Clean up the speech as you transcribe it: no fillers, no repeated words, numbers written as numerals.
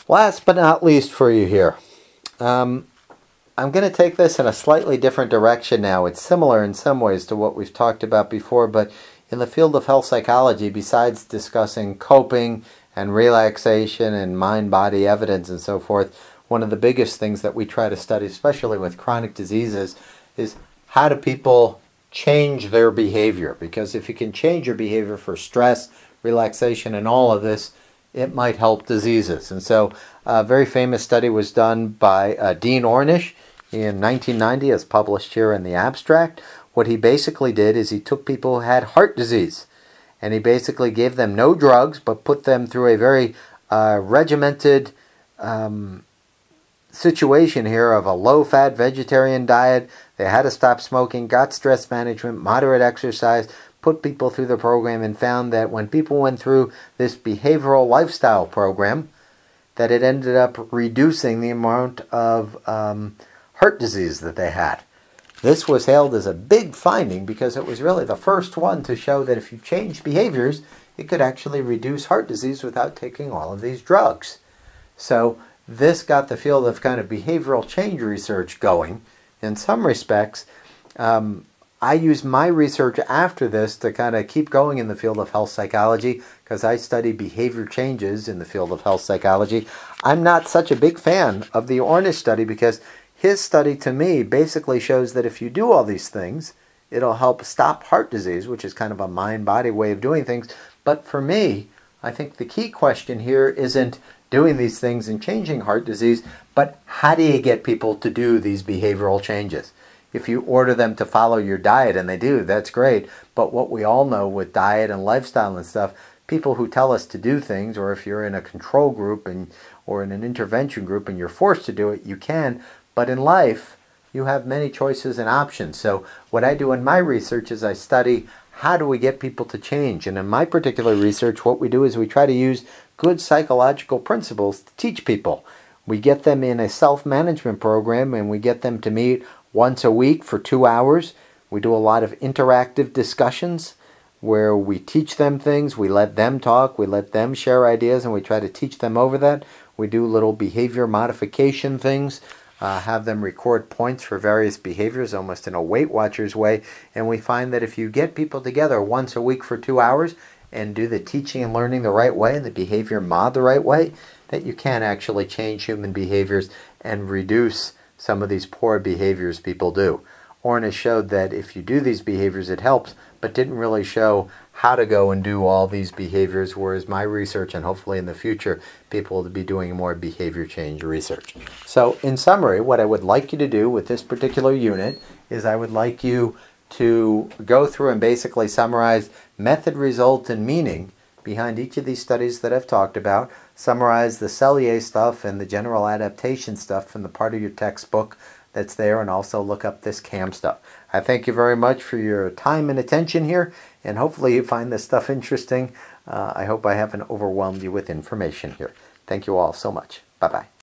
Last but not least for you here, I'm going to take this in a slightly different direction now. It's similar in some ways to what we've talked about before, but in the field of health psychology, besides discussing coping and relaxation and mind-body evidence and so forth, one of the biggest things that we try to study, especially with chronic diseases, is how do people change their behavior? Because if you can change your behavior for stress, relaxation, and all of this, it might help diseases. And so a very famous study was done by Dean Ornish in 1990, as published here in the abstract. What he basically did is he took people who had heart disease, and he basically gave them no drugs, but put them through a very regimented situation here of a low-fat vegetarian diet. They had to stop smoking, got stress management, moderate exercise, put people through the program, and found that when people went through this behavioral lifestyle program, that it ended up reducing the amount of heart disease that they had. This was hailed as a big finding because it was really the first one to show that if you change behaviors, it could actually reduce heart disease without taking all of these drugs. So this got the field of kind of behavioral change research going. In some respects, I use my research after this to kind of keep going in the field of health psychology because I study behavior changes in the field of health psychology. I'm not such a big fan of the Ornish study because his study to me basically shows that if you do all these things, it'll help stop heart disease, which is kind of a mind-body way of doing things. But for me, I think the key question here isn't doing these things and changing heart disease, but how do you get people to do these behavioral changes? If you order them to follow your diet, and they do, that's great. But what we all know with diet and lifestyle and stuff, people who tell us to do things, or if you're in a control group or in an intervention group and you're forced to do it, you can. But in life, you have many choices and options. So what I do in my research is I study how do we get people to change. And in my particular research, what we do is we try to use good psychological principles to teach people. We get them in a self-management program, and we get them to meet once a week for 2 hours. We do a lot of interactive discussions where we teach them things, we let them talk, we let them share ideas, and we try to teach them over that. We do little behavior modification things, have them record points for various behaviors, almost in a Weight Watchers way. And we find that if you get people together once a week for 2 hours and do the teaching and learning the right way and the behavior mod the right way, that you can actually change human behaviors and reduce some of these poor behaviors people do. Ornish showed that if you do these behaviors, it helps, but didn't really show how to go and do all these behaviors, whereas my research, and hopefully in the future, people will be doing more behavior change research. So in summary, what I would like you to do with this particular unit is I would like you to go through and basically summarize method, result, and meaning behind each of these studies that I've talked about, summarize the Selye stuff and the general adaptation stuff from the part of your textbook that's there, and also look up this CAM stuff. I thank you very much for your time and attention here, and hopefully you find this stuff interesting. I hope I haven't overwhelmed you with information here. Thank you all so much. Bye-bye.